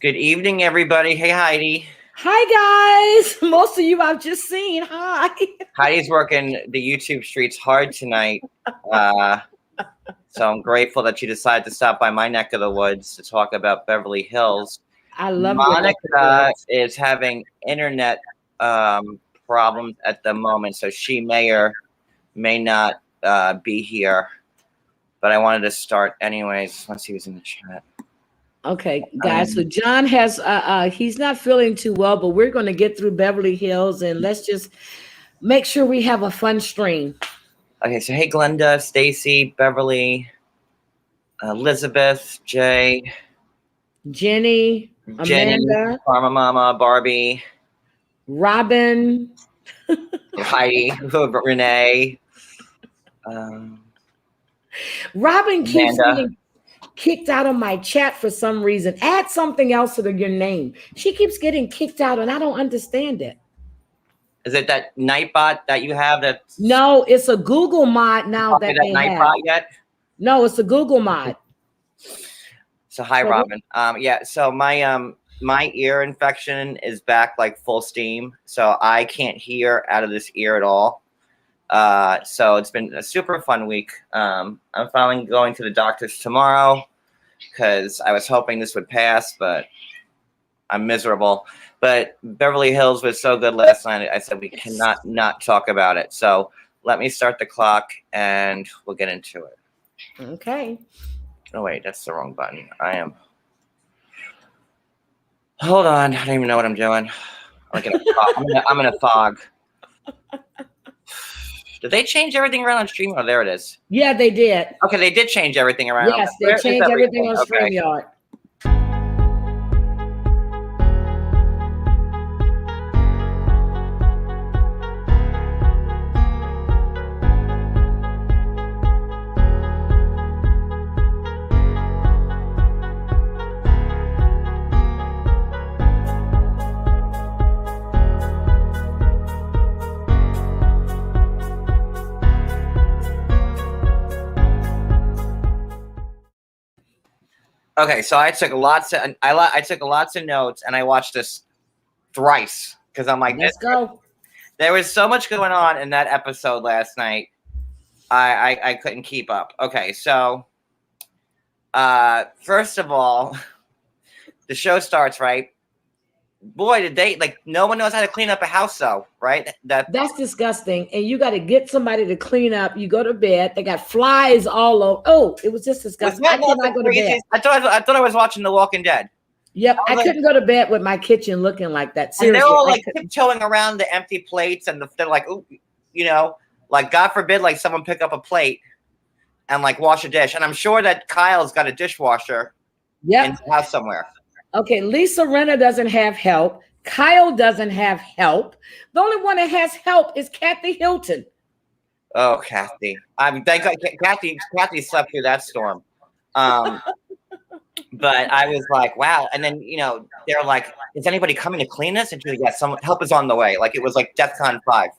Good evening, everybody. Hey, Heidi. Hi, guys. Most of you I've just seen. Hi. Heidi's working the YouTube streets hard tonight. So I'm grateful that you decided to stop by my neck of the woods to talk about Beverly Hills. I love Monica is having internet problems at the moment, so she may or may not be here. But I wanted to start anyways once he was in the chat. Okay, guys. So John has he's not feeling too well, but we're going to get through Beverly Hills and let's just make sure we have a fun stream. Okay, so hey, Glenda, Stacy, Beverly, Elizabeth, Jay, Jenny, Amanda, Karma Mama, Barbie, Robin, Heidi, Renee. Robin keeps getting kicked out of my chat for some reason. Add something else to your name. She keeps getting kicked out, and I don't understand it. Is it that Nightbot that you have? That no, it's a Google mod now that they Nightbot have. Yet? No, it's a Google mod. So hi, Robin. Yeah. So my ear infection is back like full steam, so I can't hear out of this ear at all. So it's been a super fun week. I'm finally going to the doctor's tomorrow because I was hoping this would pass, but I'm miserable. But Beverly Hills was so good last night. I said we cannot not talk about it. So let me start the clock and we'll get into it. Okay. Oh, wait, that's the wrong button. Hold on. I don't even know what I'm doing. I'm in a fog. Did they change everything around on Stream? Oh, there it is. Yeah, they did. Okay, they did change everything around. Yes, they changed everything on StreamYard. Okay, so I took lots of notes and I watched this thrice because I'm like, let's go. There was so much going on in that episode last night. I couldn't keep up. Okay, so first of all, the show starts, right? Boy, did they no one knows how to clean up a house though, right? That's disgusting. And you got to get somebody to clean up. You go to bed, they got flies all over. Oh, it was just disgusting. I cannot go to bed. I thought I was watching The Walking Dead. Yep, I couldn't go to bed with my kitchen looking like that. Seriously, and they're all like tiptoeing around the empty plates, and they're like, ooh, like God forbid, like someone pick up a plate and like wash a dish. And I'm sure that Kyle's got a dishwasher in his house somewhere. Okay, Lisa Renner doesn't have help. Kyle doesn't have help. The only one that has help is Kathy Hilton. Oh, Kathy! Thank God, Kathy slept through that storm. But I was like, wow. And then they're like, "Is anybody coming to clean this?" And she's like, "Yeah, some help is on the way." Like it was like DEFCON 5.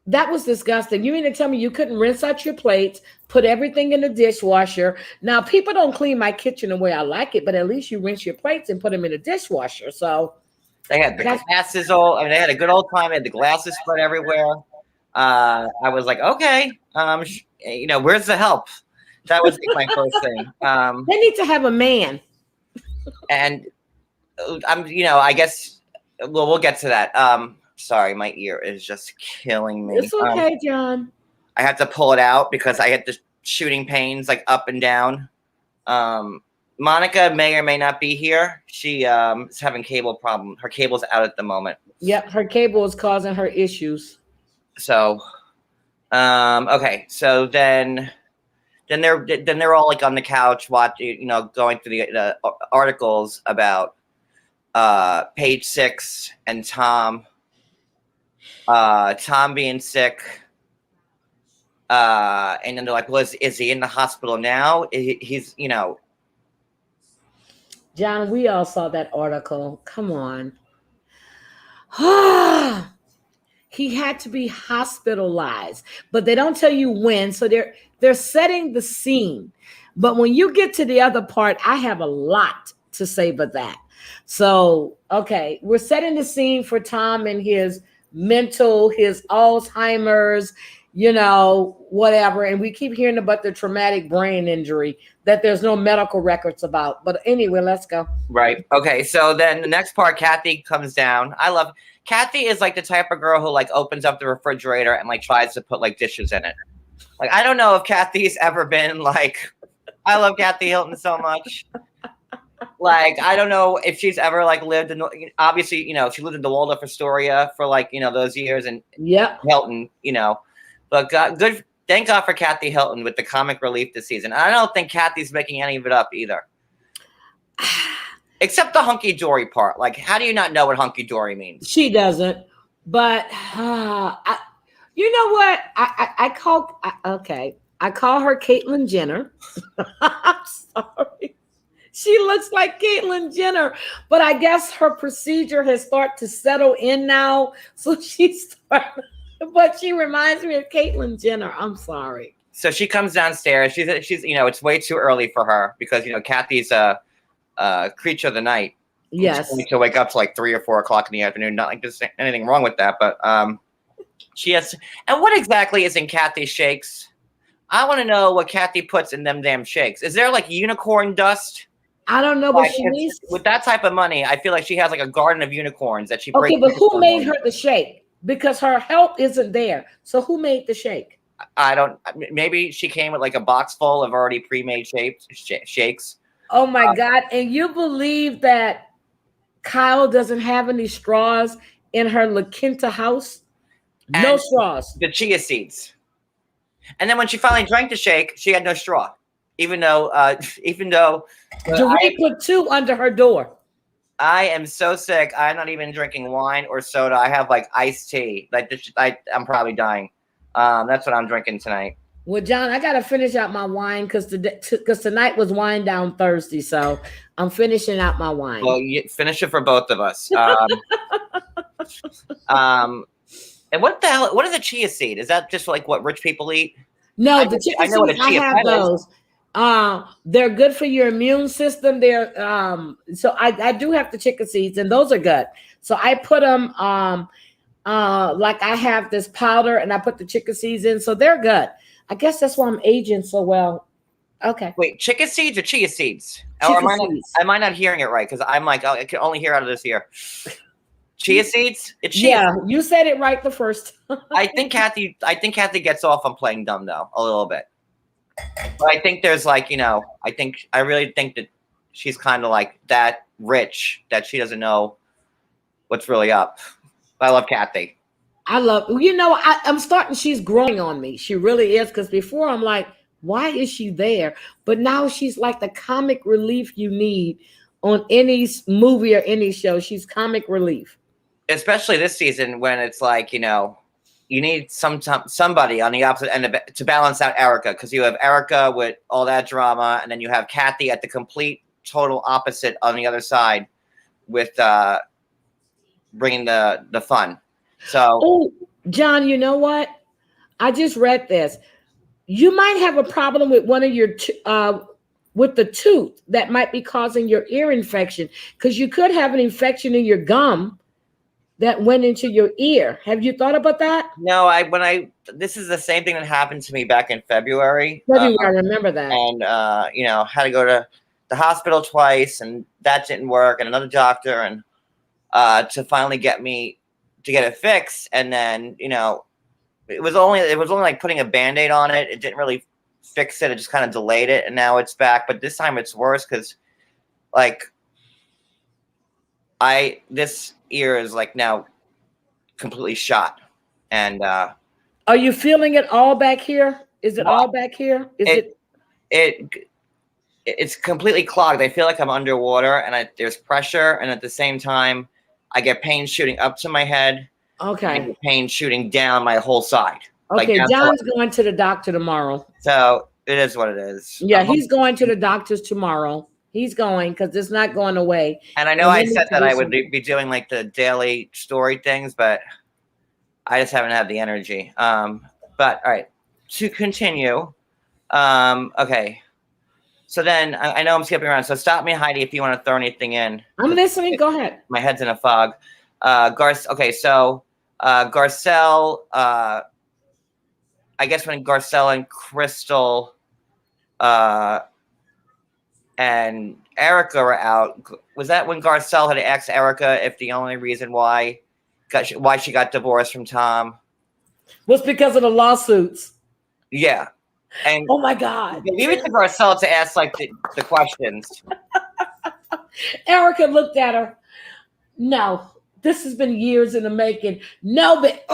That was disgusting. You mean to tell me you couldn't rinse out your plates, put everything in the dishwasher? Now, people don't clean my kitchen the way I like it, but at least you rinse your plates and put them in the dishwasher. So they had the glasses all. I mean, they had a good old time. They had the glasses spread everywhere. I was like, okay, where's the help? That was my first thing. They need to have a man. And I guess we'll get to that. Sorry, my ear is just killing me. It's okay, John. I have to pull it out because I had the shooting pains like up and down. Monica may or may not be here. She is having cable problem. Her cable's out at the moment. Yep, her cable is causing her issues. So, okay. So then they're all like on the couch watching, going through the articles about Page 6 and Tom. Tom being sick, and then they're like, "Well, is he in the hospital now?" He's, John, we all saw that article. Come on. He had to be hospitalized, but they don't tell you when. So they're setting the scene. But when you get to the other part, I have a lot to say but that. So, okay, we're setting the scene for Tom and his his Alzheimer's, whatever. And we keep hearing about the traumatic brain injury that there's no medical records about. But anyway, let's go. Right. Okay. So then the next part, Kathy comes down. Kathy is like the type of girl who like opens up the refrigerator and like tries to put like dishes in it. Like, I don't know if Kathy's ever been like, I love Kathy Hilton so much. Like, I don't know if she's ever like lived in, obviously, she lived in the Waldorf Astoria for like, those years, and Hilton, but good. Thank God for Kathy Hilton with the comic relief this season. I don't think Kathy's making any of it up either. Except the hunky dory part. Like, how do you not know what hunky dory means? She doesn't. But you know what? I call her Caitlyn Jenner. I'm sorry. She looks like Caitlyn Jenner, but I guess her procedure has started to settle in now. So but she reminds me of Caitlyn Jenner. I'm sorry. So she comes downstairs. She's it's way too early for her because Kathy's a creature of the night. Yes. She'll wake up to like 3 or 4 o'clock in the afternoon. Not like there's anything wrong with that, but she has. And what exactly is in Kathy's shakes? I want to know what Kathy puts in them damn shakes. Is there like unicorn dust? I don't know, but she needs. With that type of money, I feel like she has like a garden of unicorns that she. Okay, but who made her the shake? Because her help isn't there. So who made the shake? I don't. Maybe she came with like a box full of already pre-made shakes. Oh my God! And you believe that Kyle doesn't have any straws in her La Quinta house? No straws. The chia seeds. And then when she finally drank the shake, she had no straw. Even though Doree put 2 under her door. I am so sick. I'm not even drinking wine or soda. I have like iced tea. Like I'm probably dying. That's what I'm drinking tonight. Well, John, I gotta finish out my wine because tonight was Wine Down Thursday, so I'm finishing out my wine. Well, you finish it for both of us. And what the hell? What is a chia seed? Is that just like what rich people eat? No, the chia seeds, I have those. They're good for your immune system. They're so I do have the chicken seeds, and those are good. So I put them like I have this powder, and I put the chicken seeds in, so they're good. I guess that's why I'm aging so well. Okay. Wait, chicken seeds or chia seeds? Am I not hearing it right? Because I'm like, I can only hear out of this ear. Chia seeds? It's chia seeds. You said it right the first time. I think Kathy gets off on playing dumb though, a little bit. But I think there's like, I really think that she's kind of like that rich that she doesn't know what's really up. But I love Kathy. I'm starting, she's growing on me. She really is. Because before I'm like, why is she there? But now she's like the comic relief you need on any movie or any show. She's comic relief. Especially this season when it's like, you need somebody on the opposite end to balance out Erica, because you have Erica with all that drama, and then you have Kathy at the complete total opposite on the other side with bringing the fun. So, John, you know what? I just read this. You might have a problem with one of your with the tooth that might be causing your ear infection, because you could have an infection in your gum that went into your ear. Have you thought about that? No, this is the same thing that happened to me back in February. I remember that. And, had to go to the hospital twice, and that didn't work, and another doctor, and to finally get it fixed. And then, it was only like putting a Band-Aid on it. It didn't really fix it. It just kind of delayed it, and now it's back. But this time it's worse because, like, this ear is like now completely shot. And are you feeling it all back here? Is it all back here? It's completely clogged. I feel like I'm underwater, and there's pressure, and at the same time I get pain shooting up to my head. Okay. I get pain shooting down my whole side. Okay, like John's going to the doctor tomorrow. So it is what it is. Yeah, he's going to the doctor's tomorrow. He's going because it's not going away. And I know I said that I would be doing like the daily story things, but I just haven't had the energy. But all right, to continue. Okay. So then I know I'm skipping around. So stop me, Heidi, if you want to throw anything in. I'm listening. Go ahead. My head's in a fog. Okay, so Garcelle. I guess when Garcelle and Crystal and Erica were out, was that when Garcelle had asked Erica if the only reason why she got divorced from Tom was because of the lawsuits? Yeah. And oh my God. Leave it to Garcelle to ask like the questions. Erica looked at her. No, this has been years in the making. No, but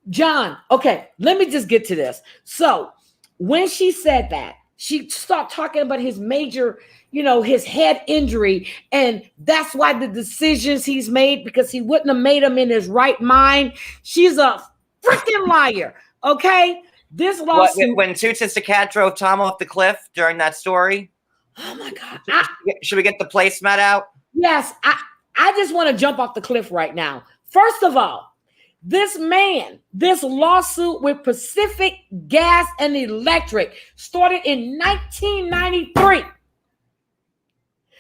John, okay, let me just get to this. So when she said that, she started talking about his major, his head injury. And that's why the decisions he's made, because he wouldn't have made them in his right mind. She's a freaking liar. Okay. This lawsuit. When Toots the cat drove Tom off the cliff during that story. Oh my God. Should we get the placemat out? Yes. I just want to jump off the cliff right now. First of all, this lawsuit with Pacific Gas and Electric started in 1993.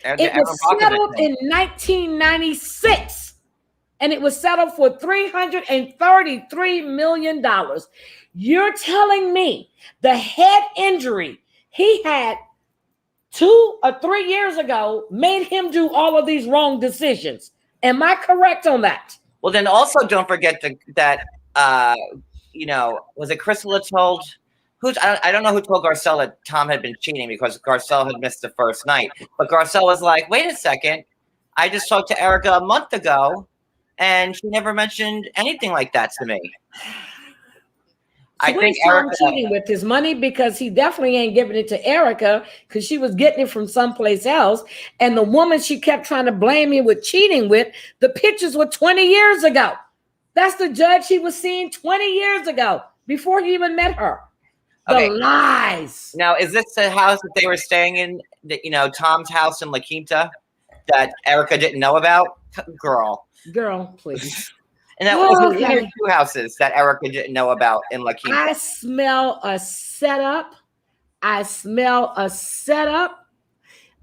It was settled in 1996. And it was settled for $333 million. You're telling me the head injury he had 2 or 3 years ago made him do all of these wrong decisions. Am I correct on that? Well, then also don't forget that was it Crystal that told I don't know who told Garcelle that Tom had been cheating because Garcelle had missed the first night. But Garcelle was like, wait a second, I just talked to Erica a month ago and she never mentioned anything like that to me. So I think Erica cheating with his money, because he definitely ain't giving it to Erica because she was getting it from someplace else. And the woman she kept trying to blame him with cheating with, the pictures were 20 years ago. That's the judge he was seeing 20 years ago before he even met her. The lies. Now, is this the house that they were staying in, Tom's house in La Quinta that Erica didn't know about? Girl, please. And that was two houses that Erica didn't know about in La Quinta. I smell a setup.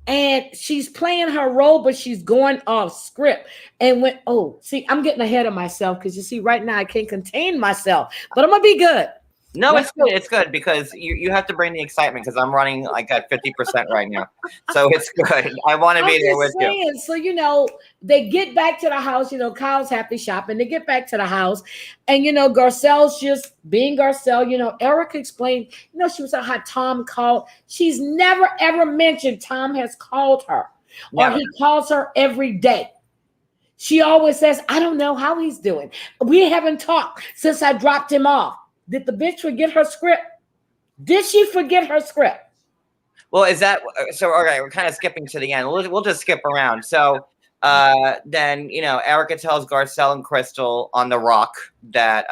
And she's playing her role, but she's going off script. And I'm getting ahead of myself because you see, right now I can't contain myself, but I'm going to be good. No, it's good. It's good because you have to bring the excitement because I'm running like at 50% right now. So it's good. I want to be there with you. So, they get back to the house, Kyle's happy shopping. They get back to the house and, Garcelle's just being Garcelle. Erica explained, she was at how Tom called. She's never, ever mentioned Tom has called her or he calls her every day. She always says, I don't know how he's doing. We haven't talked since I dropped him off. Did the bitch forget her script? Did she forget her script? Well, is that so? Okay, we're kind of skipping to the end. We'll just skip around. So then, Erica tells Garcelle and Crystal on the rock that,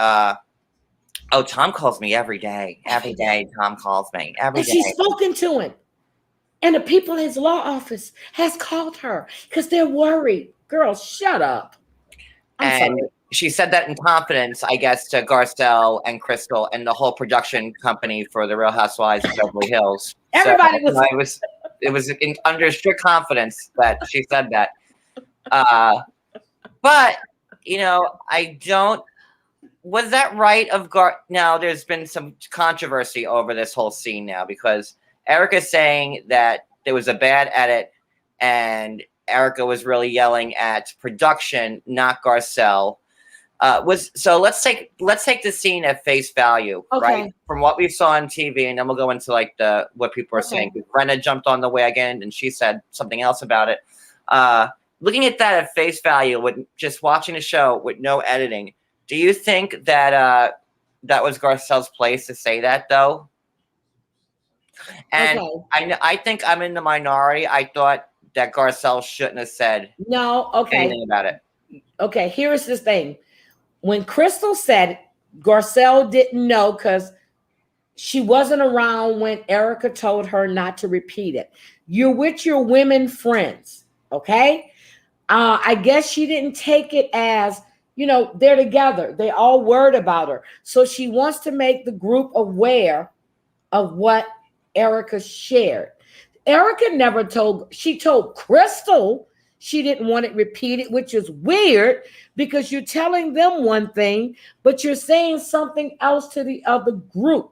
Tom calls me every day. Every day, Tom calls me every day. She's spoken to him. And the people in his law office has called her because they're worried. Girl, shut up. I'm sorry. She said that in confidence, I guess, to Garcelle and Crystal and the whole production company for the Real Housewives of Beverly Hills. Everybody it was under strict confidence that she said that. But I don't. Was that right of Now, there's been some controversy over this whole scene now because Erica's saying that there was a bad edit and Erica was really yelling at production, not Garcelle. So let's take the scene at face value, right? From what we saw on TV, and then we'll go into like what people are saying. Brenna jumped on the wagon and she said something else about it. Looking at that at face value, with just watching the show with no editing, do you think that that was Garcelle's place to say that though? And I think I'm in the minority. I thought that Garcelle shouldn't have said anything about it. Okay, here's the thing. When Crystal said it, Garcelle didn't know because she wasn't around when Erica told her not to repeat it. You're with your women friends, okay? I guess she didn't take it as, they're together. They all worried about her. So she wants to make the group aware of what Erica shared. Erica never told, she told Crystal she didn't want it repeated, which is weird because you're telling them one thing, but you're saying something else to the other group.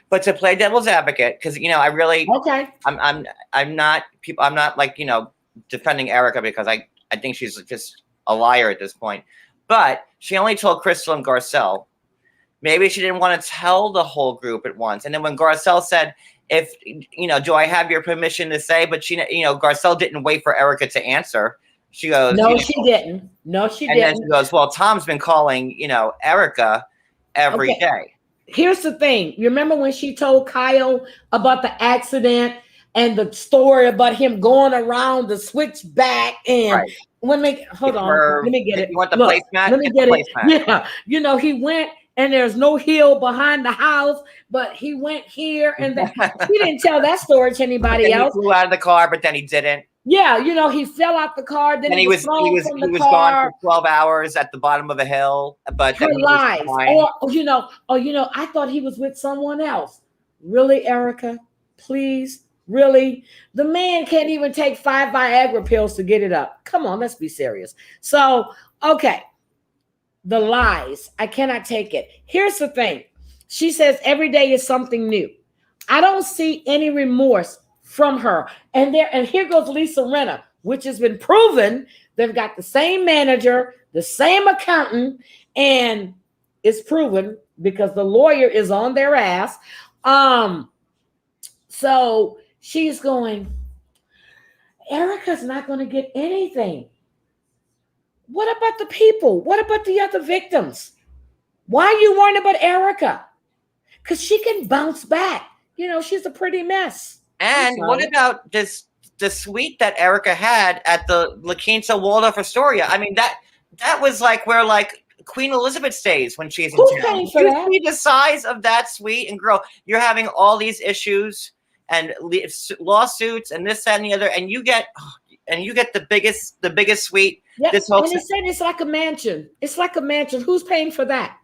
But to play devil's advocate, because I really, okay, I'm not people, I'm not like defending Erica because I think she's just a liar at this point. But she only told Crystal and Garcelle. Maybe she didn't want to tell the whole group at once. And then when Garcelle said, "If do I have your permission to say?" But she, Garcelle didn't wait for Erica to answer. She goes, "No, she didn't. No, she didn't." And then she goes, "Well, Tom's been calling, Erica every day." Here's the thing. You remember when she told Kyle about the accident and the story about him going around the switchback and right. Hold on. Let me get it. You want the placemat? Let me get it. Yeah. He went and there's no hill behind the house, but he went here and there. He didn't tell that story to anybody else. He flew out of the car, but then he didn't. Yeah, he fell out the car. Then he was gone for 12 hours at the bottom of a hill. But her lies. I thought he was with someone else. Really, Erica? Please, really? The man can't even take 5 Viagra pills to get it up. Come on, let's be serious. So, okay, the lies. I cannot take it. Here's the thing. She says every day is something new. I don't see any remorse from her. And here goes Lisa Rinna, which has been proven. They've got the same manager, the same accountant, and it's proven because the lawyer is on their ass. So she's going, Erica's not going to get anything. What about the people? What about the other victims? Why are you worrying about Erica? Because she can bounce back. She's a pretty mess. And what about the suite that Erica had at the La Quinta Waldorf Astoria? I mean, that was like where Queen Elizabeth stays when she's in town. You see the size of that suite, and girl, you're having all these issues and lawsuits and this, that, and the other, and you get the biggest suite. Yep. And they said it's like a mansion. It's like a mansion. Who's paying for that?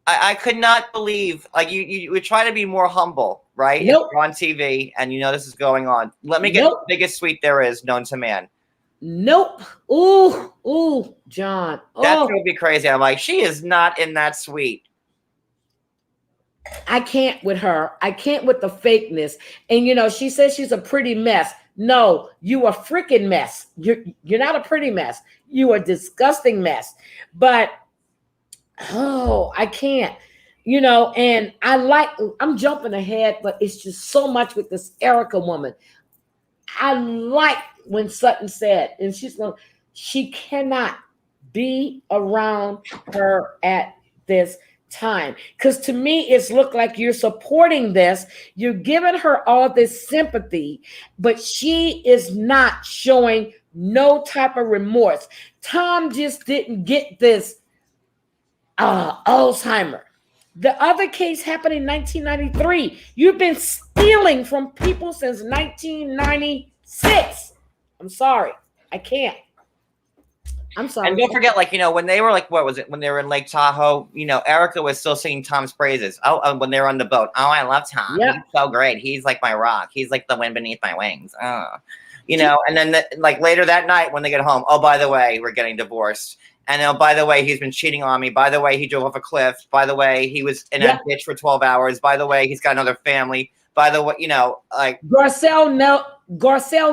I could not believe, you would try to be more humble, right? Nope. If you're on TV and this is going on. Let me get the biggest suite there is known to man. Nope. Ooh, John. That's going to be crazy. I'm like, she is not in that suite. I can't with her. I can't with the fakeness. And, she says she's a pretty mess. No, you a freaking mess. You're not a pretty mess. You a disgusting mess. But I can't, and I'm jumping ahead, but it's just so much with this Erica woman. I like when Sutton said, and she cannot be around her at this time. Because to me, it's looked like you're supporting this. You're giving her all this sympathy, but she is not showing no type of remorse. Tom just didn't get this Alzheimer. The other case happened in 1993. You've been stealing from people since 1996. I'm sorry. I can't. I'm sorry. And don't forget, when they were what was it? When they were in Lake Tahoe, Erica was still singing Tom's praises. When they were on the boat. Oh, I love Tom. Yep. He's so great. He's like my rock. He's like the wind beneath my wings. And then later that night when they get home, oh, by the way, we're getting divorced. And by the way, he's been cheating on me. By the way, he drove off a cliff. By the way, he was in a ditch for 12 hours. By the way, he's got another family. By the way, Garcelle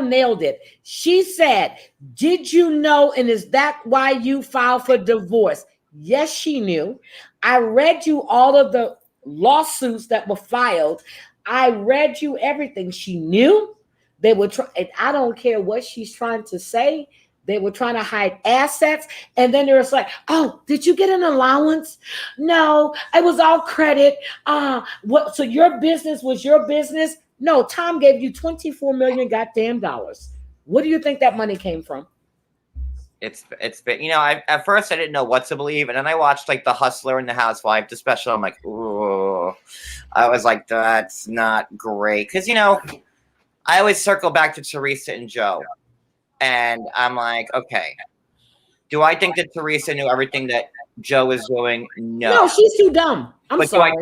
nailed it. She said, did you know, and is that why you filed for divorce? Yes, she knew. I read you all of the lawsuits that were filed. I read you everything. She knew. They were trying. I don't care what she's trying to say. They were trying to hide assets. And then there was oh, did you get an allowance? No, it was all credit. So your business was your business? No, Tom gave you $24 million goddamn dollars. What do you think that money came from? It's been, at first I didn't know what to believe. And then I watched The Hustler and the Housewife, the special. I'm like, ooh, I was like, that's not great. Cause I always circle back to Teresa and Joe. And I'm like, okay, do I think that Teresa knew everything that Joe was doing? No. No, she's too dumb. I'm But sorry.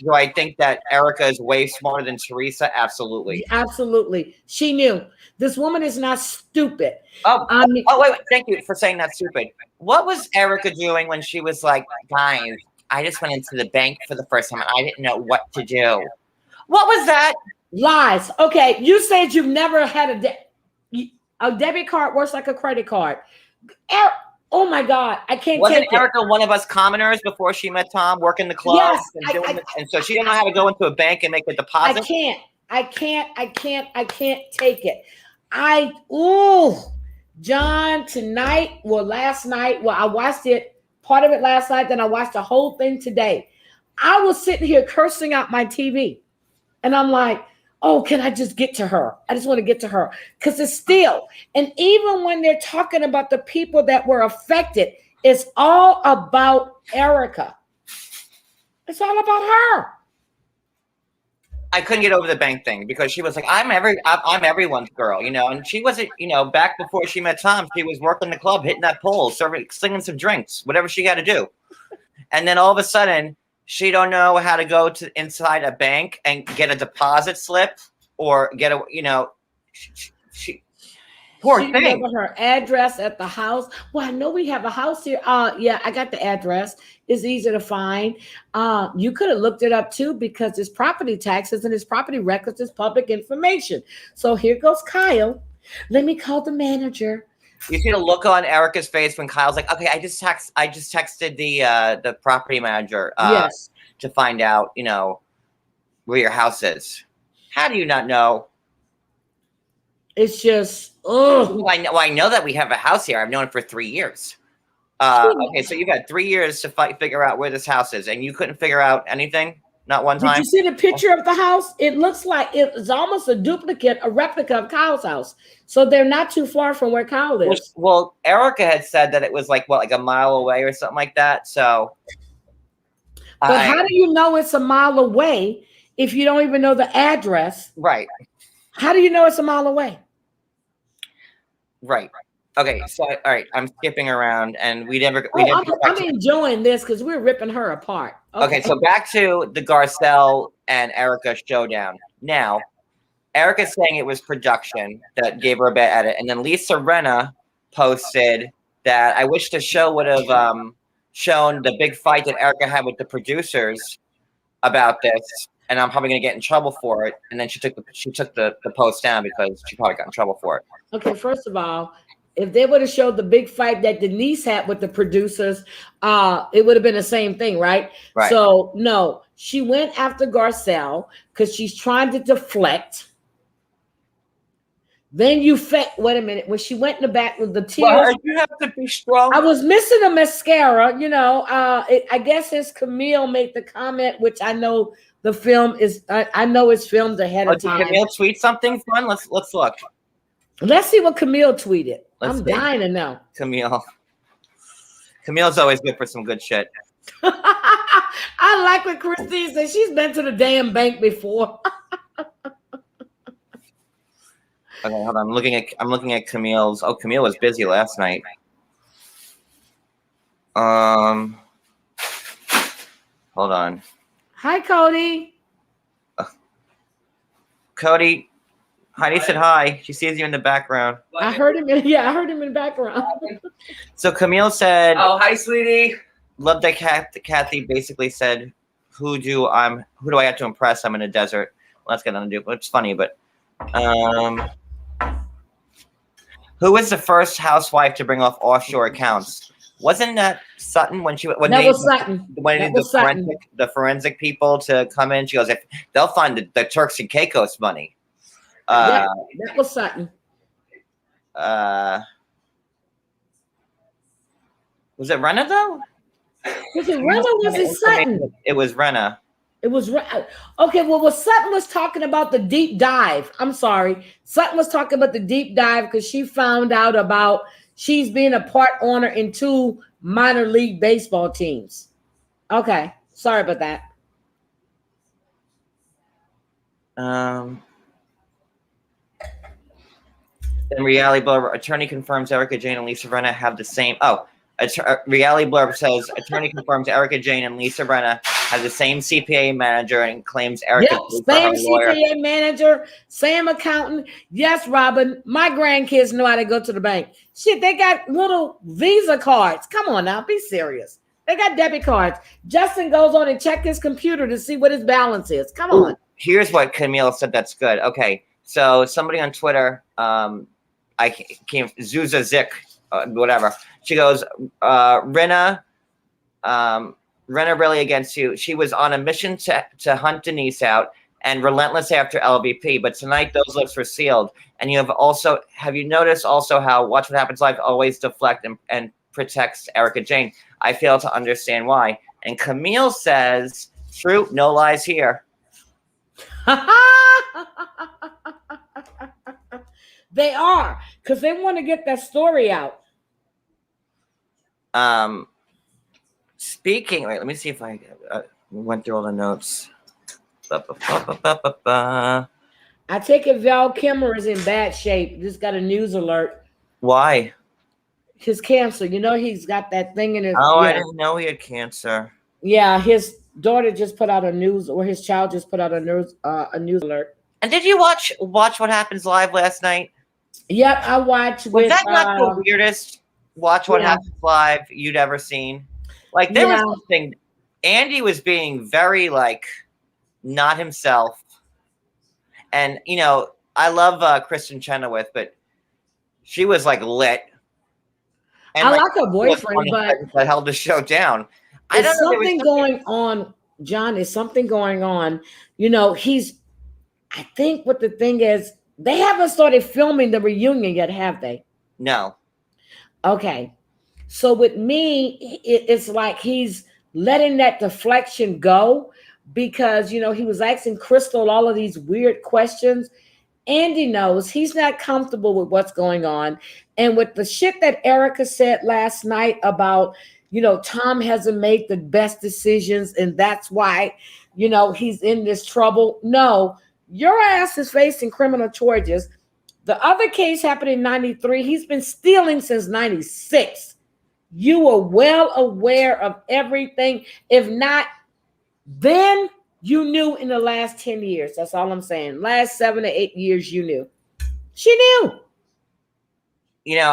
do I think that Erica is way smarter than Teresa? Absolutely. Absolutely. She knew. This woman is not stupid. Oh, I mean, wait. Thank you for saying that stupid. What was Erica doing when she was like, guys, I just went into the bank for the first time and I didn't know what to do. What was that? lies. Okay, you said you've never had a debit card works like a credit card. Oh my God, I can't Wasn't take it. Erica one of us commoners before she met Tom, working the clubs? Yes, And so she didn't know how to go into a bank and make a deposit? I can't take it. John, tonight, well, last night, well, I watched it, part of it last night, then I watched the whole thing today. I was sitting here cursing out my TV. And I'm like, oh, can I just get to her? I just want to get to her. Because it's still, and even when they're talking about the people that were affected, it's all about Erica. It's all about her. I couldn't get over the bank thing because she was like, I'm everyone's girl, you know. And she wasn't, you know, back before she met Tom, she was working the club, hitting that pole, slinging some drinks, whatever she got to do. And then all of a sudden, she don't know how to go to inside a bank and get a deposit slip or get a, you know, she poor she thing. Gave her address at the house. Well, I know we have a house here. Yeah, I got the address. It's easy to find. You could have looked it up too because it's property taxes and his property records is public information. So here goes Kyle. Let me call the manager. You see the look on Erica's face when Kyle's like, "Okay, I just texted the property manager yes, to find out, you know, where your house is." How do you not know? It's just, oh, I know that we have a house here. I've known it for 3 years. Okay, so you've had 3 years to figure out where this house is, and you couldn't figure out anything. Not one time. Did you see the picture of the house? It looks like it's almost a duplicate, a replica of Kyle's house. So they're not too far from where Kyle lives. Well, Erica had said that it was like a mile away or something like that. So, but how do you know it's a mile away if you don't even know the address? Right. How do you know it's a mile away? Right. Okay. So, all right. I'm skipping around, and I'm enjoying this because we're ripping her apart. Okay. So back to the Garcelle and Erica showdown. Now, Erica's saying it was production that gave her a bad edit, and then Lisa Rinna posted that I wish the show would have shown the big fight that Erica had with the producers about this, and I'm probably going to get in trouble for it. And then she took the post down because she probably got in trouble for it. Okay. First of all, if they would have showed the big fight that Denise had with the producers, it would have been the same thing, right? Right. So no, she went after Garcelle because she's trying to deflect. Then wait a minute. When she went in the back with the tears, well, you have to be strong. I was missing a mascara. You know, I guess it's Camille made the comment, which I know the film is. I know it's filmed ahead of time. Did Camille tweet something fun? Let's look. Let's see what Camille tweeted. I'm dying to know. Camille's always good for some good shit. I like what Christine said. She's been to the damn bank before. Okay, hold on. I'm looking at Camille's. Oh, Camille was busy last night. Hold on. Hi, Cody. Cody. Heidi said hi. She sees you in the background. I heard him. I heard him in the background. So Camille said, "Oh, hi, sweetie." Love that Kathy basically said, "Who do I have to impress? I'm in a desert." Well, that's gonna do. It's funny, but who was the first housewife to bring off offshore accounts? Wasn't that Sutton when that was Sutton. When the forensic people to come in? She goes, if they'll find the Turks and Caicos money. That was Sutton. Was it Rinna though? Was it Rinna or was it Sutton? It was Rinna. It was okay. Well, Sutton was talking about the deep dive. I'm sorry, Sutton was talking about the deep dive because she found out about she's being a part owner in 2 minor league baseball teams. Okay, sorry about that. Then Reality Blurb, attorney confirms Erica Jane and Lisa Rinna have the same. Reality Blurb says attorney confirms Erica Jane and Lisa Rinna has the same CPA manager and claims Erica Yep, for her same lawyer. CPA manager, same accountant. Yes, Robin, my grandkids know how to go to the bank. Shit, they got little Visa cards. Come on now, be serious. They got debit cards. Justin goes on and check his computer to see what his balance is. Come on. Here's what Camille said that's good. Okay, so somebody on Twitter, I came Zuza Zik, whatever. She goes, Rinna really against you. She was on a mission to hunt Denise out and relentless after LVP, but tonight those lips were sealed. And have you noticed also how Watch What Happens Live always deflect and protects Erica Jane? I fail to understand why. And Camille says, true, no lies here. They are, because they want to get that story out. Speaking, wait, let me see if I went through all the notes. I take it Val Kilmer is in bad shape. Just got a news alert. Why? His cancer. You know, he's got that thing in his. Oh, yeah. I didn't know he had cancer. Yeah, his daughter just put out a news, or his child just put out a news alert. And did you watch What Happens Live last night? Yep, I watched. Was that not the weirdest Watch What Happens Live you'd ever seen? Like, there was something. Andy was being very, like, not himself. And, you know, I love Kristen Chenoweth, but she was, like, lit. And, I like her boyfriend, but that held the show down. I don't know. Something going on, John. Is something going on? You know, I think what the thing is, they haven't started filming the reunion yet, have they? No. Okay. So with me, it's like he's letting that deflection go because, you know, he was asking Crystal all of these weird questions. Andy knows he's not comfortable with what's going on. And with the shit that Erica said last night about, you know, Tom hasn't made the best decisions and that's why, you know, he's in this trouble. No, your ass is facing criminal charges. The other case happened in 93. He's been stealing since 96. You were well aware of everything. If not, then you knew in the last 10 years. That's all I'm saying. Last 7 to 8 years, you knew. She knew. You know,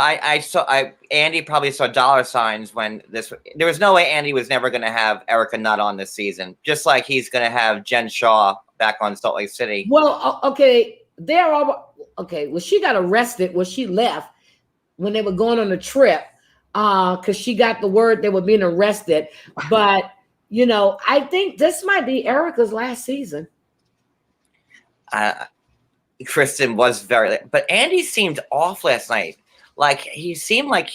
Andy probably saw dollar signs when there was no way Andy was never going to have Erica Nutt on this season, just like he's going to have Jen Shaw back on Salt Lake City. Well, okay. Well, she got arrested when she left when they were going on a trip because she got the word they were being arrested. But, you know, I think this might be Erica's last season. Kristen was but Andy seemed off last night. Like he seemed like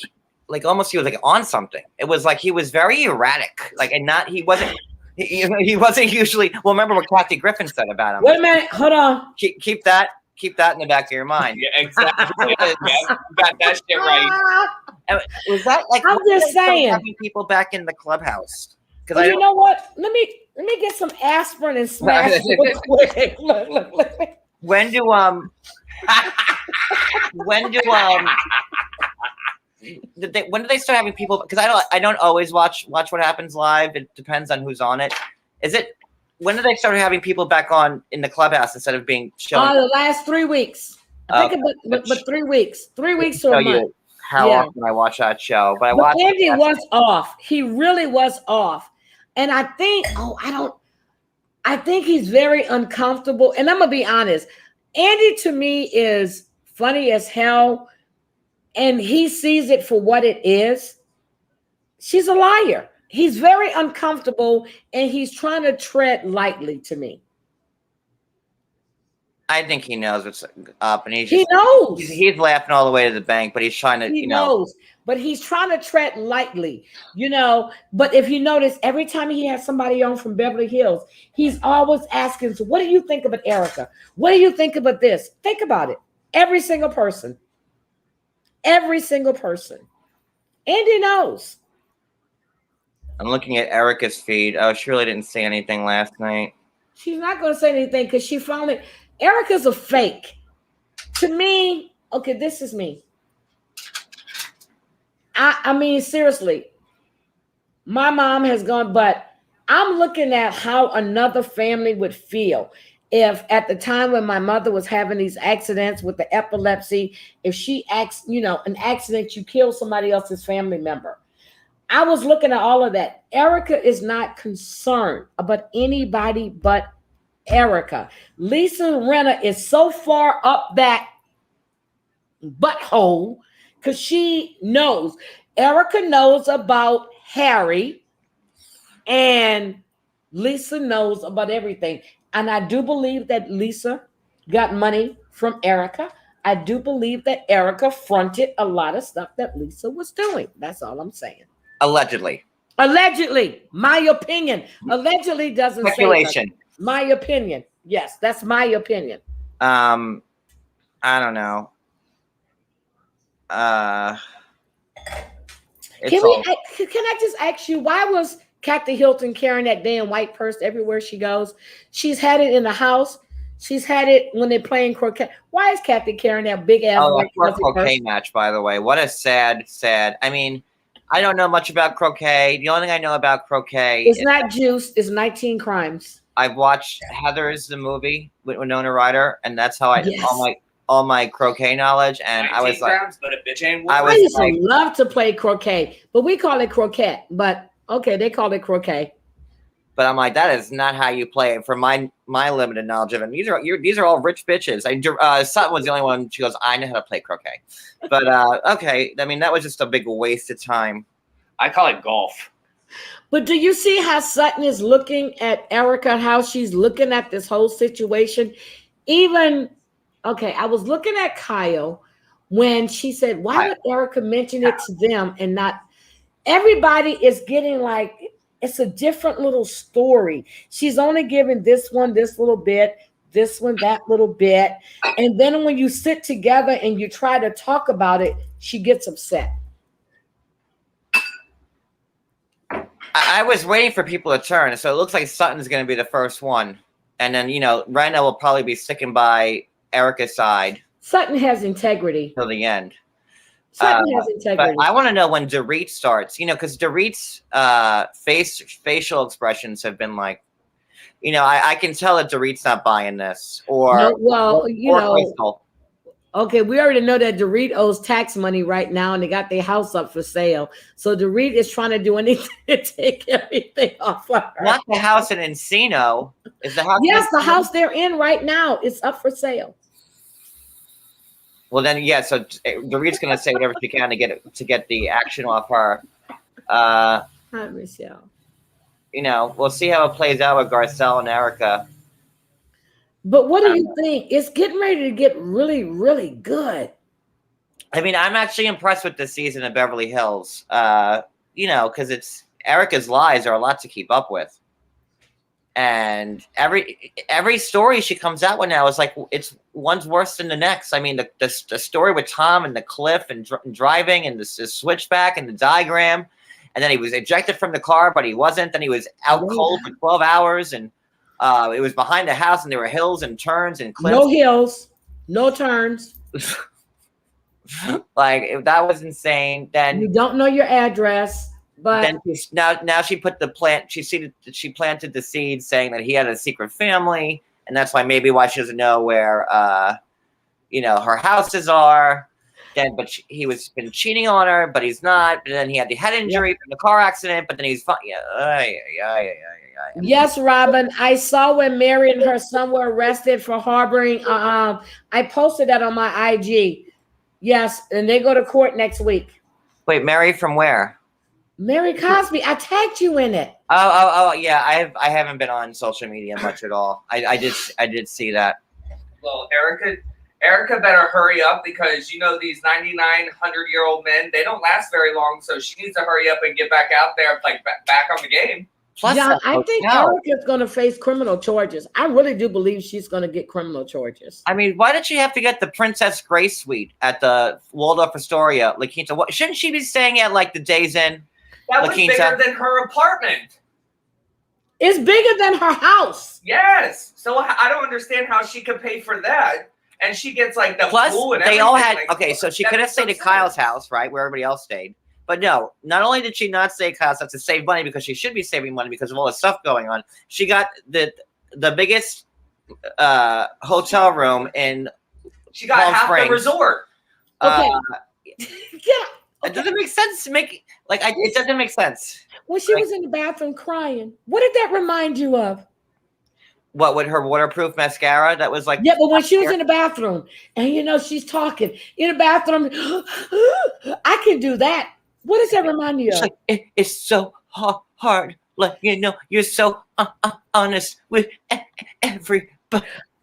almost he was like on something. It was like he was very erratic. Like he wasn't usually. Well, remember what Kathy Griffin said about him. Wait a minute, hold on. Keep that in the back of your mind. Yeah, exactly. You got that shit right. Was that like? I'm just saying, having people back in the clubhouse. Because you know what? Let me get some aspirin and smash it real quick. Look. When do they start having people? Because I don't always watch What Happens Live. It depends on who's on it. When do they start having people back on in the clubhouse instead of being shown? The last 3 weeks. I think but 3 weeks. 3 weeks or a month. How often I watch that show? But Andy was off. He really was off. And I think, I think he's very uncomfortable. And I'm gonna be honest. Andy to me is funny as hell. And he sees it for what it is. She's a liar. He's very uncomfortable and he's trying to tread lightly to me. I think he knows what's up, and he knows. He's laughing all the way to the bank, but he's trying to. He knows, but he's trying to tread lightly, you know. But if you notice, every time he has somebody on from Beverly Hills, he's always asking, "So, what do you think about Erica? What do you think about this?" Think about it. Every single person. Andy knows. I'm looking at Erica's feed. Oh, she really didn't say anything last night. She's not going to say anything because she finally. Erica's a fake. To me, okay, this is me. I mean, seriously, my mom has gone, but I'm looking at how another family would feel if at the time when my mother was having these accidents with the epilepsy, if she acts, an accident, you kill somebody else's family member. I was looking at all of that. Erica is not concerned about anybody but Erica. Lisa Rinna is so far up that butthole because she knows. Erica knows about Harry, and Lisa knows about everything. And I do believe that Lisa got money from Erica. I do believe that Erica fronted a lot of stuff that Lisa was doing. That's all I'm saying. Allegedly. Allegedly, my opinion. Allegedly doesn't Speculation. say that. My opinion. Yes, that's my opinion. I don't know. Can I just ask you, why was Kathy Hilton carrying that damn white purse everywhere she goes? She's had it in the house. She's had it when they're playing croquet. Why is Kathy carrying that big ass white croquet match, by the way? What a sad. I mean, I don't know much about croquet. The only thing I know about croquet is not juice. It's 19 Crimes. I've watched Heathers, the movie with Winona Ryder, and that's how I all my croquet knowledge. And I was like, but a bitch ain't I used to love to play croquet, but we call it croquet. But okay, they call it croquet. But I'm like, that is not how you play it. From my limited knowledge of it, these are all rich bitches. Sutton was the only one. She goes, I know how to play croquet. But okay, I mean that was just a big waste of time. I call it golf. But do you see how Sutton is looking at Erica? How she's looking at this whole situation? Even okay, I was looking at Kyle when she said, "Why would Erica mention it to them and not?" Everybody is getting like. It's a different little story. She's only giving this one this little bit, this one that little bit. And then when you sit together and you try to talk about it, she gets upset. I was waiting for people to turn. So it looks like Sutton's going to be the first one. And then, Rena will probably be sticking by Erica's side. Sutton has integrity. Till the end. Sutton has integrity. But I want to know when Dorit starts, because Dorit's facial expressions have been like, I can tell that Dorit's not buying this. Crystal. Okay, we already know that Dorit owes tax money right now, and they got their house up for sale. So Dorit is trying to do anything to take everything off of her. Not the house in Encino. Is the house? Yes, the house they're in right now is up for sale. Well, then, yeah. So Dorit's going to say whatever she can to get the action off her. Hi, Michelle. We'll see how it plays out with Garcelle and Erica. But what do you think? It's getting ready to get really, really good. I mean, I'm actually impressed with this season of Beverly Hills. Because it's Erica's lies are a lot to keep up with. And every story she comes out with now is like it's one's worse than the next. I mean, the story with Tom and the cliff and driving and the switchback and the diagram, and then he was ejected from the car, but he wasn't. Then he was out cold for 12 hours, and it was behind the house, and there were hills and turns and cliffs. No hills, no turns. Like that was insane. Then you don't know your address. But then now she put the plant. She planted the seed, saying that he had a secret family, and that's why she doesn't know where, her houses are. Then, but he was been cheating on her, but he's not. But then he had the head injury from the car accident. But then he's fine. Yes, Robin. I saw when Mary and her son were arrested for harboring. I posted that on my IG. Yes, and they go to court next week. Wait, Mary from where? Mary Cosby, I tagged you in it. Oh, yeah. I haven't been on social media much at all. I did see that. Well, Erica better hurry up because these 9,900-year-old men, they don't last very long. So she needs to hurry up and get back out there, like back on the game. Plus, yeah, I think Erica's going to face criminal charges. I really do believe she's going to get criminal charges. I mean, why did she have to get the Princess Grace suite at the Waldorf Astoria, La Quinta? Shouldn't she be staying at like the Days Inn? That was bigger than her apartment. It's bigger than her house. Yes. So I don't understand how she could pay for that. And she gets like the pool and they all had like, so she could have stayed at Kyle's house, right, where everybody else stayed. But no, not only did she not stay Casa to save money because she should be saving money because of all the stuff going on, she got the biggest hotel room in. She got Palm half Springs. the resort. Okay. Yeah. It doesn't make sense to make it doesn't make sense. When she was in the bathroom crying, what did that remind you of? What, with her waterproof mascara? That was like, yeah, but when she was in the bathroom and she's talking in the bathroom, I can do that. What does that remind you of? Like, it's so hard. Like, you're so honest with everybody.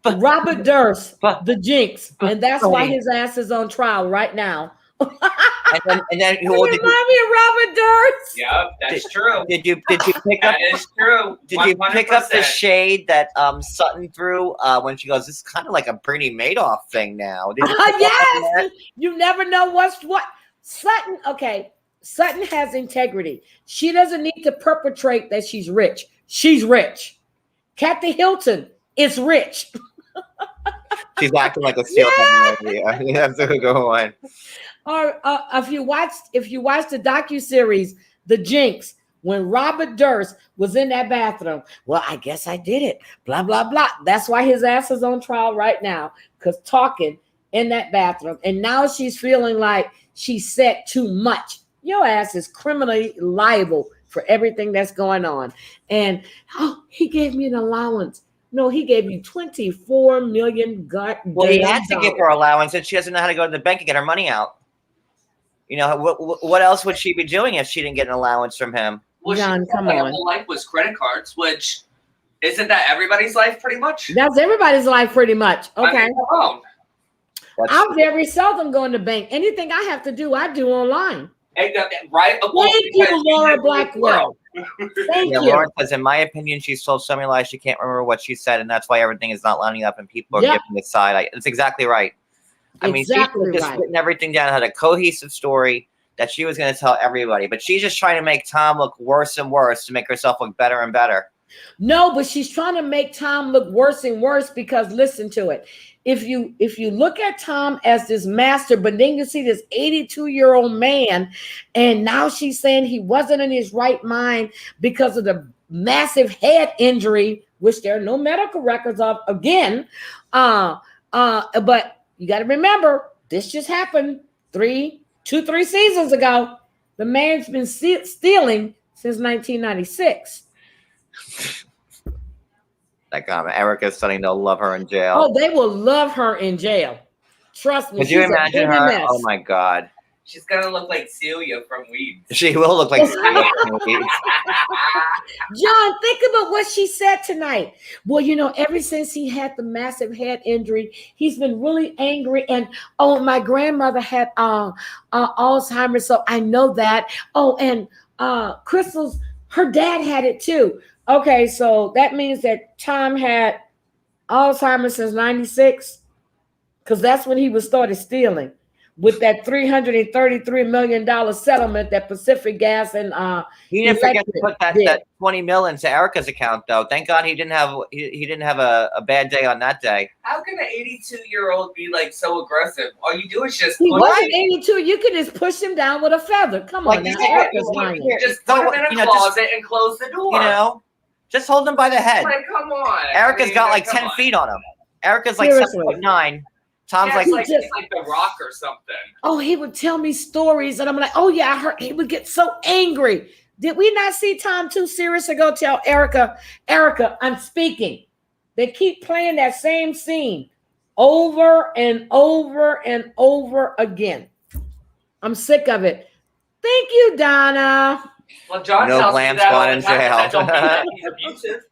Robert Durst, the Jinx, and that's why his ass is on trial right now. and then you remind me of Robert Durst. Yep, that's true. Did you pick up? That is true. Did you pick up the shade that Sutton threw when she goes, "This is kind of like a Bernie Madoff thing now"? Yes, you never know what Sutton. Okay, Sutton has integrity. She doesn't need to perpetrate that she's rich. She's rich. Kathy Hilton is rich. She's acting like a steel. Yeah, that's a good one. Or if you watch the docuseries, The Jinx, when Robert Durst was in that bathroom, well, I guess I did it. Blah blah blah. That's why his ass is on trial right now, because talking in that bathroom, and now she's feeling like she said too much. Your ass is criminally liable for everything that's going on. And he gave me an allowance. No, he gave you $24 million. Well, he had to give her allowance, and she doesn't know how to go to the bank and get her money out. What else would she be doing if she didn't get an allowance from him? Well, John, come on. Her whole life was credit cards, which isn't that everybody's life pretty much? That's everybody's life pretty much. Okay. I very seldom go in the bank. Anything I have to do, I do online. Right? Thank you, Laura Blackwell. Thank you. Lauren says, in my opinion, she's told so many lies she can't remember what she said, and that's why everything is not lining up and people are giving the side. It's exactly right. I mean, she's just written everything down, had a cohesive story that she was going to tell everybody, but she's just trying to make Tom look worse and worse to make herself look better and better. No, but she's trying to make Tom look worse and worse because listen to it. If you look at Tom as this master, but then you see this 82-year-old man, and now she's saying he wasn't in his right mind because of the massive head injury, which there are no medical records of again. But you got to remember, this just happened 3 seasons ago. The man's been stealing since 1996. That comment. Erica's starting to love her in jail. Oh, they will love her in jail. Trust me. Could you imagine her? Mess. Oh my God. She's gonna look like Celia from Weeds. She will look like Celia from Weeds. John, think about what she said tonight. Well, ever since he had the massive head injury, he's been really angry. And my grandmother had Alzheimer's, so I know that. Oh, and Crystal's, her dad had it too. Okay, so that means that Tom had Alzheimer's since 96, because that's when he was started stealing with that $333 million settlement that Pacific Gas and he didn't forget to put that $20 million into Erica's account, though. Thank God he didn't have a bad day on that day. How can an 82-year-old be like so aggressive? All you do is just he wasn't 82. You can just push him down with a feather. Come on, now. Just put him in a closet and close the door. Just hold him by the head. Like, come on. Erica's got like 10 feet on him. Erica's like 7'9". Tom's like The Rock or something. Oh, he would tell me stories, and I'm like, oh yeah, I heard. He would get so angry. Did we not see Tom too serious to go tell Erica, I'm speaking? They keep playing that same scene over and over and over again. I'm sick of it. Thank you, Donna. Well, John no glam squad in jail. He's abusive.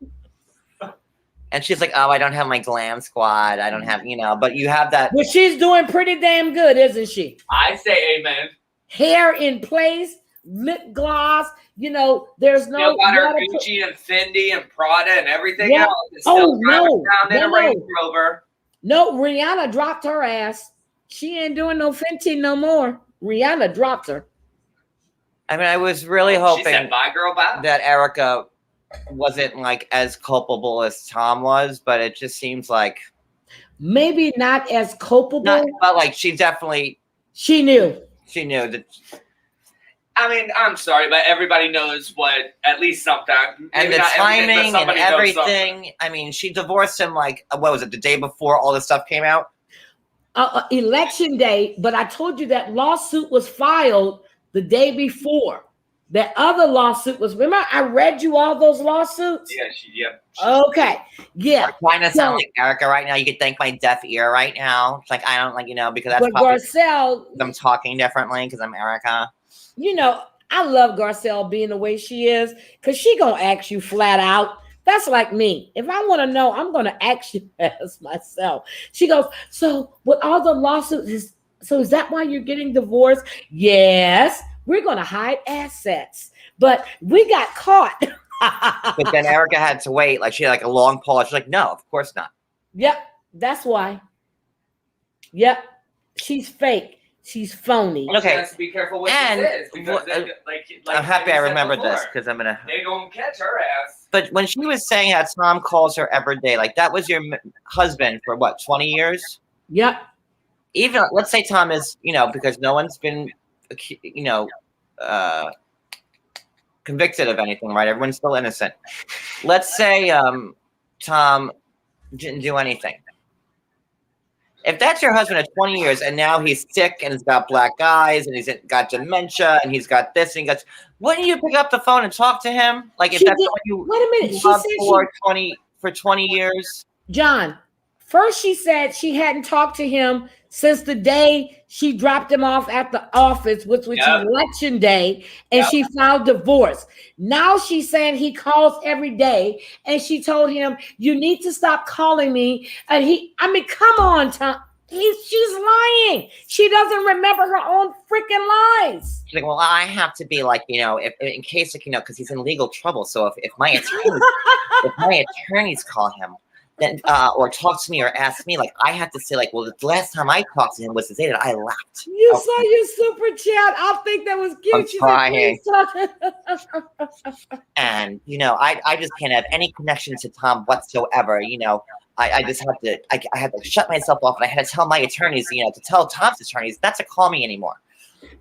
And she's like, oh, I don't have my glam squad. I don't have, but you have that. Well, she's doing pretty damn good, isn't she? I say amen. Hair in place, lip gloss. There's no. You got her Gucci and Fendi and Prada and everything else. It's still down in a Range Rover. No, Rihanna dropped her ass. She ain't doing no Fenty no more. Rihanna dropped her. I mean, I was really hoping she said, bye, girl, bye. That Erica wasn't like as culpable as Tom was, but it just seems like maybe not as culpable. But like she knew. She knew that. I mean, I'm sorry, but everybody knows what, at least sometimes. And the timing and everything. I mean, she divorced him like, what was it, the day before all this stuff came out? Election day, but I told you that lawsuit was filed the day before. That other lawsuit was, remember, I read you all those lawsuits? Yeah. Okay. Yeah. I'm trying to sound like Erica right now. You could thank my deaf ear right now. It's like, I don't like, because that's probably Garcelle, I'm talking differently because I'm Erica. I love Garcelle being the way she is because she going to ask you flat out. That's like me. If I want to know, I'm going to actually ask myself. She goes, so with all the lawsuits, is that why you're getting divorced? Yes. We're going to hide assets. But we got caught. But then Erica had to wait. Like, she had like a long pause. She's like, no, of course not. Yep. That's why. Yep. She's fake. She's phony. Okay. She has to be careful what she says. Because I'm happy I remember this because I'm going to. They're going to catch her ass. But when she was saying that Tom calls her every day, like that was your husband for what, 20 years? Yep. Even, let's say Tom is, because no one's been, convicted of anything, right? Everyone's still innocent. Let's say Tom didn't do anything. If that's your husband of 20 years and now he's sick and he's got black eyes and he's got dementia and he's got this and he got, wouldn't you pick up the phone and talk to him? Like if that's what you wait a minute, she said for 20 years? John, first she said she hadn't talked to him since the day she dropped him off at the office, which was election day, and she filed divorce. Now she's saying he calls every day, and she told him, you need to stop calling me. And come on, Tom. She's lying. She doesn't remember her own freaking lies. She's like, well, I have to be like, if in case, because he's in legal trouble. So if my attorneys call him, then or talk to me or ask me, like I have to say, like, well, the last time I talked to him was the day that I left. You saw your super chat. I think that was cute. I'm trying. And I just can't have any connection to Tom whatsoever. I just have to. I had to shut myself off, and I had to tell my attorneys, to tell Tom's attorneys not to call me anymore.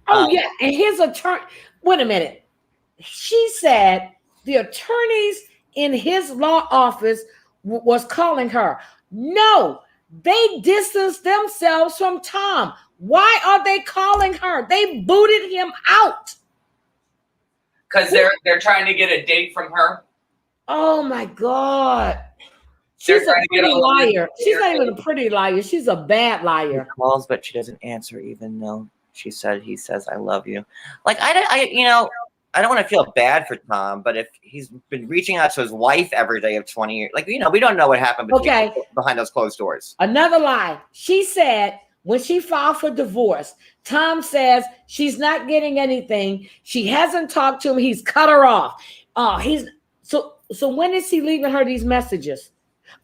Oh yeah, and his attorney. Wait a minute. She said the attorneys in his law office was calling her. No, they distanced themselves from Tom. Why are they calling her? They booted him out. Because they're trying to get a date from her. Oh my God. She's a pretty liar. She's not even a pretty liar. She's a bad liar. She calls, but she doesn't answer, even though he says, I love you. Like, I don't want to feel bad for Tom, but if he's been reaching out to his wife every day of 20 years, like, we don't know what happened behind those closed doors. Another lie. She said when she filed for divorce, Tom says she's not getting anything. She hasn't talked to him. He's cut her off. So when is he leaving her these messages?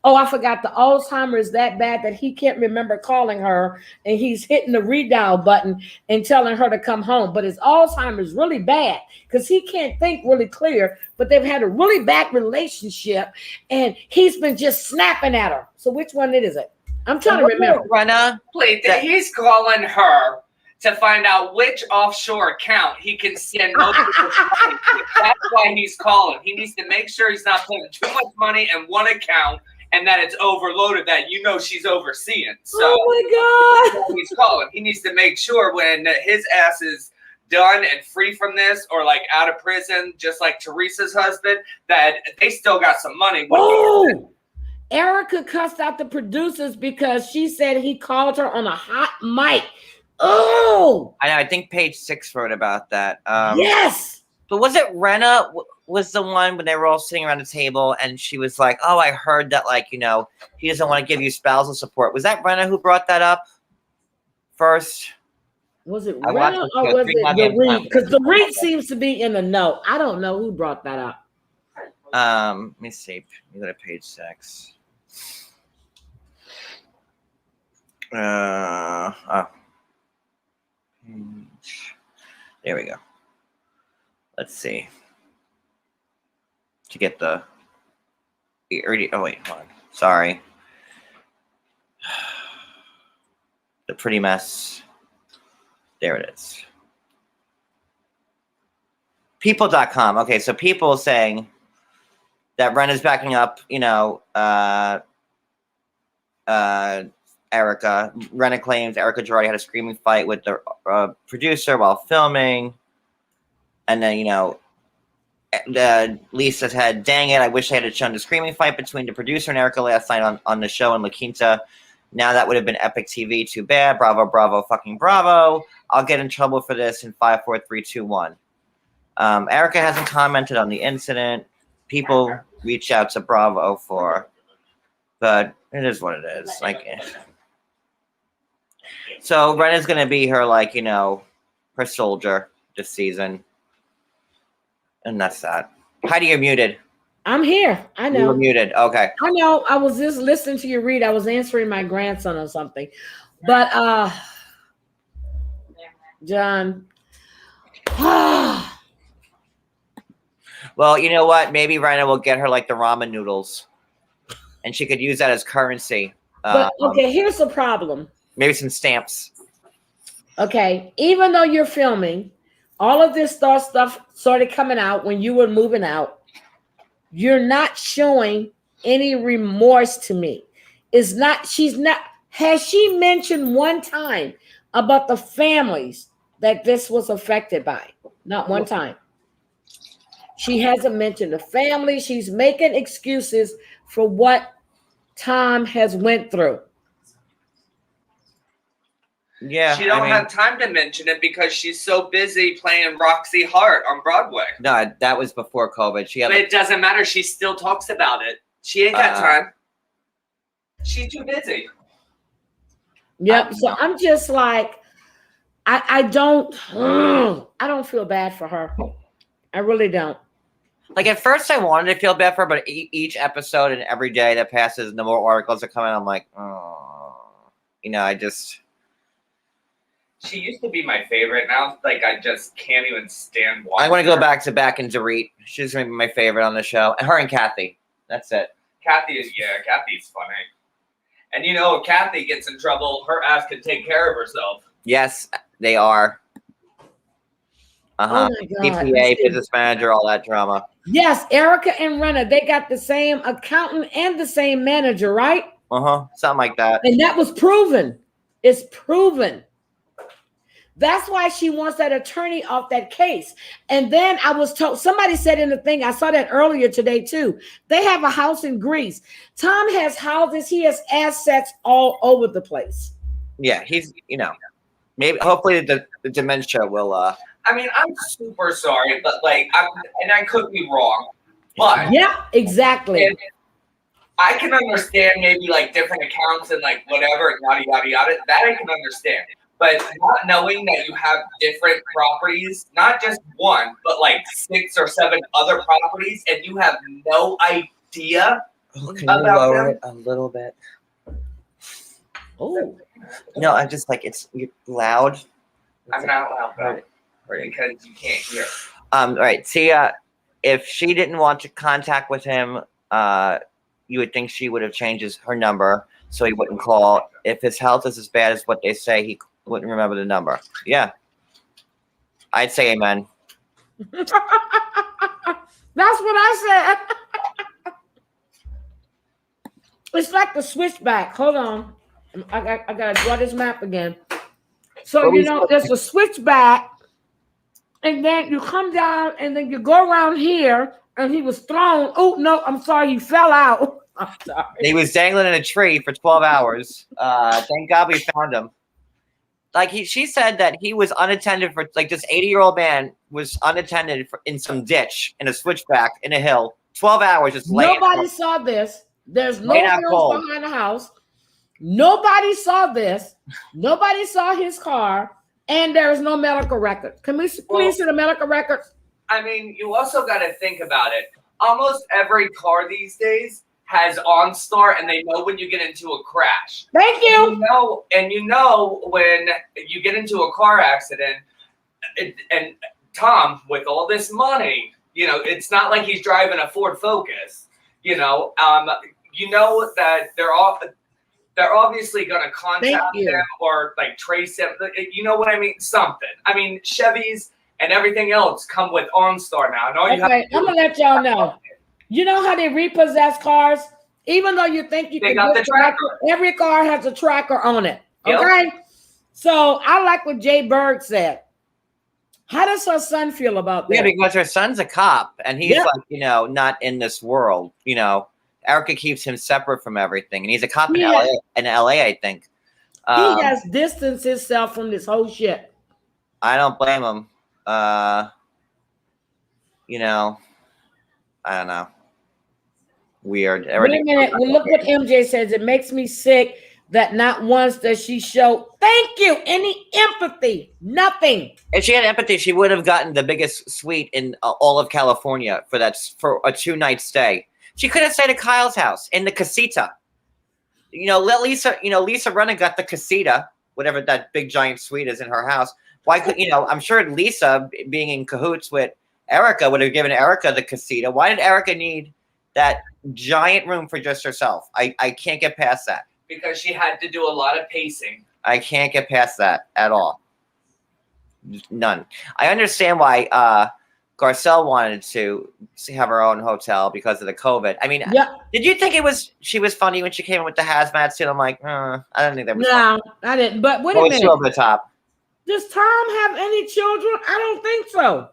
Oh, I forgot the Alzheimer is that bad that he can't remember calling her, and he's hitting the redial button and telling her to come home. But his Alzheimer is really bad because he can't think really clear, but they've had a really bad relationship, and he's been just snapping at her. So which one is it? I'm trying to remember. Brenna, please, he's calling her to find out which offshore account he can send most of his money to. That's why he's calling. He needs to make sure he's not putting too much money in one account and that it's overloaded, that she's overseeing. So oh my God. He's calling. He needs to make sure when his ass is done and free from this, or like out of prison, just like Teresa's husband, that they still got some money. Oh, Erica cussed out the producers because she said he called her on a hot mic. Oh, I know. I think page 6 wrote about that. Yes. But was it Rena was the one when they were all sitting around the table and she was like, oh, I heard that, like, he doesn't want to give you spousal support. Was that Rena who brought that up first? Was it Rena or was it Dorit? Because Dorit seems to be in the know. I don't know who brought that up. Let me see. Let me go to page 6. There we go. Let's see. To get the oh wait, hold on. Sorry. The pretty mess. There it is. People.com. Okay, so people saying that Ren is backing up, Erica. Ren claims Erica Girardi had a screaming fight with the producer while filming. And then, Lisa said, dang it, I wish I had shown the screaming fight between the producer and Erica last night on the show in La Quinta. Now that would have been epic TV. Too bad. Bravo, bravo, fucking bravo. I'll get in trouble for this in 5, 4, 3, 2, 1. Erica hasn't commented on the incident. People reach out to Bravo but it is what it is. So Ren is going to be her, her soldier this season. And that's that. Heidi, you're muted. I'm here. I know. You were muted. Okay. I know. I was just listening to you read. I was answering my grandson or something. But John. Well, you know what? Maybe Rhina will get her the ramen noodles. And she could use that as currency. But okay, here's the problem. Maybe some stamps. Okay. Even though you're filming, all of this stuff started coming out when you were moving out. You're not showing any remorse to me. Has she mentioned one time about the families that this was affected by? Not one time. She hasn't mentioned the family. She's making excuses for what Tom has went through. Yeah, she don't have time to mention it because she's so busy playing Roxy Hart on Broadway. No, that was before COVID. But it doesn't matter. She still talks about it. She ain't got time. She's too busy. Yep. So I'm just I don't feel bad for her. I really don't. At first I wanted to feel bad for her, but each episode and every day that passes and the more articles that come in, I'm like, oh, I just. She used to be my favorite. Now, I just can't even stand watching. I want to go back and Dorit. She's going to be my favorite on the show. Her and Kathy. That's it. Kathy's funny. And if Kathy gets in trouble, her ass can take care of herself. Yes, they are. Oh my God. PPA, business manager, all that drama. Yes, Erica and Renna, they got the same accountant and the same manager, right? Something like that. And that was proven. It's proven. That's why she wants that attorney off that case. And then I was told, somebody said in the thing, I saw that earlier today too. They have a house in Greece. Tom has houses. He has assets all over the place. Yeah, he's, maybe, hopefully the dementia will. I'm super sorry, but I could be wrong. But yeah, exactly. I can understand maybe different accounts and whatever, yada, yada, yada. That I can understand. But not knowing that you have different properties, not just one, but 6 or 7 other properties, and you have no idea can you lower it a little bit? Oh. No, I'm just it's loud. I'm not loud because you can't hear. All right. Tia, if she didn't want to contact with him, you would think she would have changed her number so he wouldn't call. If his health is as bad as what they say, he wouldn't remember the number. Yeah. I'd say amen. That's what I said. It's like the switchback. Hold on. I got to draw this map again. So, there's a switchback, and then you come down, and then you go around here, and he was thrown. Oh, no, I'm sorry. He fell out. I'm sorry. He was dangling in a tree for 12 hours. Thank God we found him. She said that he was unattended for this 80-year-old man was unattended in some ditch in a switchback in a hill. 12 hours just laying. Nobody saw this. There's no hills behind the house. Nobody saw this. Nobody saw his car, and there is no medical record. Can we please see the medical records? You also got to think about it. Almost every car these days has OnStar, and they know when you get into a crash. Thank you. When you get into a car accident, and Tom, with all this money, it's not like he's driving a Ford Focus. That they're obviously going to contact him or trace him. You know what I mean? Something. Chevys and everything else come with OnStar now. And all you have to do I'm gonna let y'all know. You know how they repossess cars? Even though you think you They can got the tracker. every car has a tracker on it. Yep. Okay. So I like what Jay Berg said. How does her son feel about that? Yeah, because her son's a cop, and he's like, not in this world. Erica keeps him separate from everything, and he's a cop in LA. In LA, I think he has distanced himself from this whole shit. I don't blame him. I don't know. Weird. Wait a minute. Well, look what MJ says. It makes me sick that not once does she show any empathy. Nothing. If she had empathy, she would have gotten the biggest suite in all of California for a 2-night stay. She could have stayed at Kyle's house in the casita. Let Lisa. Lisa Renna got the casita, whatever that big giant suite is in her house. Why could I'm sure Lisa, being in cahoots with Erica, would have given Erica the casita. Why did Erica need that giant room for just herself? I can't get past that. Because she had to do a lot of pacing. I can't get past that at all. None. I understand why Garcelle wanted to have her own hotel because of the COVID. I mean, did you think she was funny when she came in with the hazmat suit? I'm like, I don't think that was funny. I didn't. But wait a minute. Over the top. Does Tom have any children? I don't think so.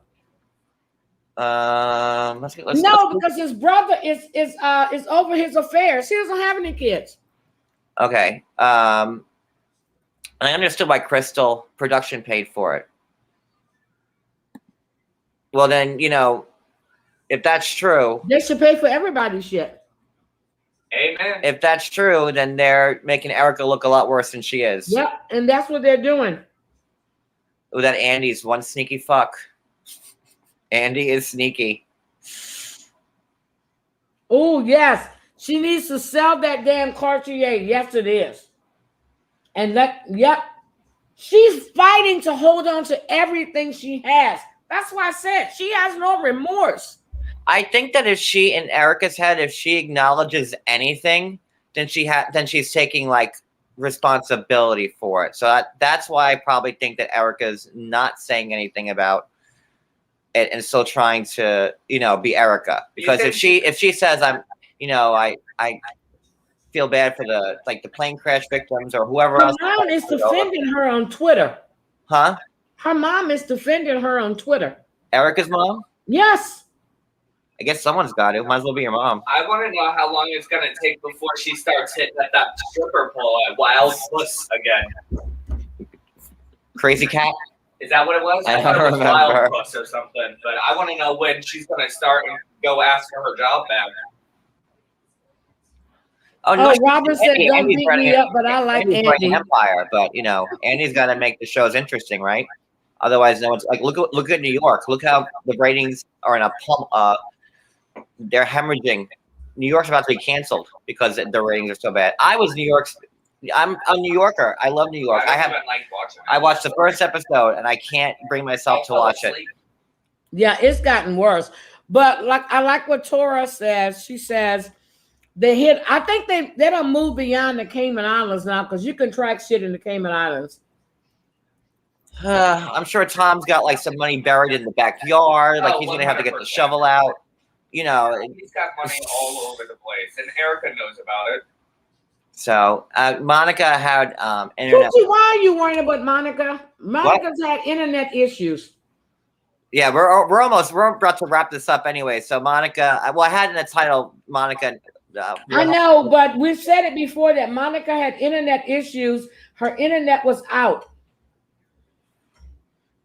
Because his brother is over his affairs. He doesn't have any kids. Okay. And I understood why Crystal Production paid for it. Well, then, if that's true, they should pay for everybody's shit. Amen. If that's true, then they're making Erica look a lot worse than she is. Yep, and that's what they're doing. Oh, that Andy's one sneaky fuck. Andy is sneaky. Oh, yes. She needs to sell that damn Cartier. Yes, it is. And she's fighting to hold on to everything she has. That's why I said she has no remorse. I think that if she, in Erica's head, if she acknowledges anything, then she's taking responsibility for it. So that's why I probably think that Erica's not saying anything about it and still trying to, be Erica. Because if she says I feel bad for the plane crash victims or whoever else. Her mom is defending her on Twitter. Huh? Her mom is defending her on Twitter. Erica's mom? Yes. I guess someone's got it. Might as well be your mom. I want to know how long it's going to take before she starts hitting at that stripper pole at Wild Puss again. Crazy Cat? Is that what it was? I don't remember. Wild Puss or something. But I want to know when she's going to start and go ask for her job back. Oh, no, Robert said, don't beat me up, but I like Andy. Empire, but, Andy's got to make the shows interesting, right? Otherwise, no one's look at New York. Look how the ratings are in a pump. They're hemorrhaging. New York's about to be canceled because the ratings are so bad. I'm a New Yorker. I love New York. I watched the first episode and I can't bring myself to watch it. Yeah, it's gotten worse. But I like what Tora says. She says I think they don't move beyond the Cayman Islands now because you can track shit in the Cayman Islands. I'm sure Tom's got some money buried in the backyard. He's gonna have to get the shovel out. He's got money all over the place, and Erica knows about it. So Monica had internet. Poochie, why are you worrying about Monica? Monica's had internet issues. Yeah, we're about to wrap this up anyway. So Monica, I had in the title Monica. I know, but we've said it before that Monica had internet issues. Her internet was out.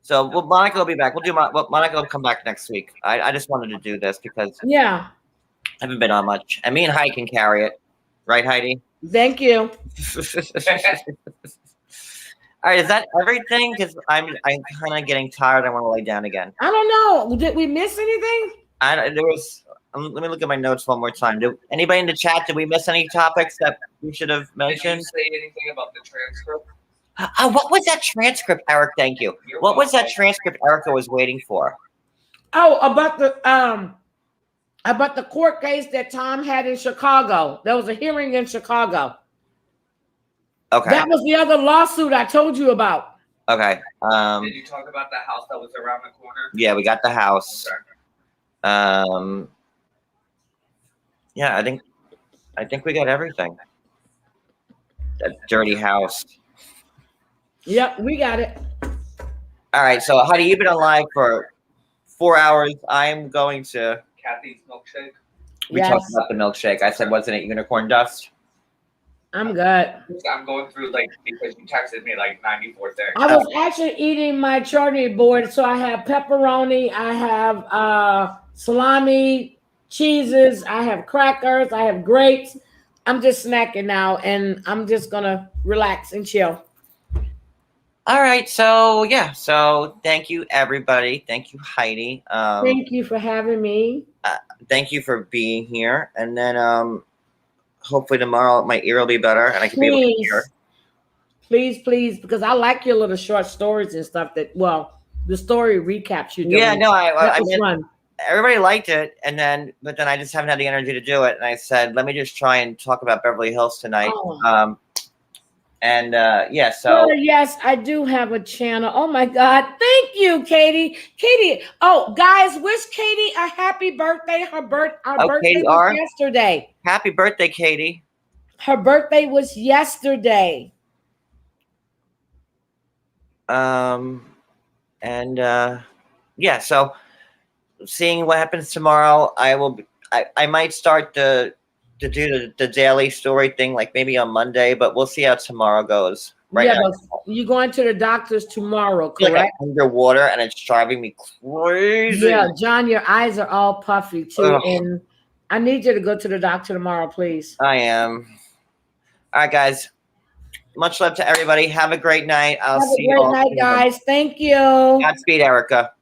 So Monica will be back. Monica will come back next week. I just wanted to do this because I haven't been on much. And me and Heidi can carry it. Right, Heidi? Thank you. All right, is that everything? Because I'm kind of getting tired. I want to lay down again. I don't know. Did we miss anything? Let me look at my notes one more time. Anybody in the chat, did we miss any topics that we should have mentioned? Did you say anything about the transcript? What was that transcript, Eric? Thank you. What was that transcript Erica was waiting for? Oh, about the court case that Tom had in Chicago. There was a hearing in Chicago. Okay. That was the other lawsuit I told you about. Okay. Did you talk about the house that was around the corner? Yeah, we got the house. Okay. Yeah, I think we got everything. That dirty house. Yep, we got it. All right. So, Heidi, you've been on live for 4 hours. I'm going to. Kathy's milkshake. We talked about the milkshake. I said, wasn't it unicorn dust? I'm good. I'm going through like because you texted me like 94 things. I was actually eating my charcuterie board, so I have pepperoni, I have salami, cheeses, I have crackers, I have grapes. I'm just snacking now, and I'm just gonna relax and chill. All right. So yeah. So thank you, everybody. Thank you, Heidi. Thank you for having me. Thank you for being here. And then hopefully tomorrow my ear will be better and I can be able to hear. Please, because I like your little short stories and stuff. The story recaps you doing. Yeah, no, I was mean, fun. Everybody liked it, but then I just haven't had the energy to do it. And I said, let me just try and talk about Beverly Hills tonight. Oh. Yeah, so yes, I do have a channel. Oh my God. Thank you, Katie. Katie. Oh, guys, wish Katie a happy birthday. Our birthday was yesterday. Happy birthday, Katie. Her birthday was yesterday. Yeah, so seeing what happens tomorrow, I might start to do the daily story thing, like maybe on Monday, but we'll see how tomorrow goes. Right now, but you're going to the doctor's tomorrow, correct? Like I'm underwater and it's driving me crazy. Yeah, John, your eyes are all puffy too. Ugh. And I need you to go to the doctor tomorrow, please. I am. All right, guys. Much love to everybody. Have a great night. I'll see you all. Have a great night, guys. Thank you. Godspeed, Erica.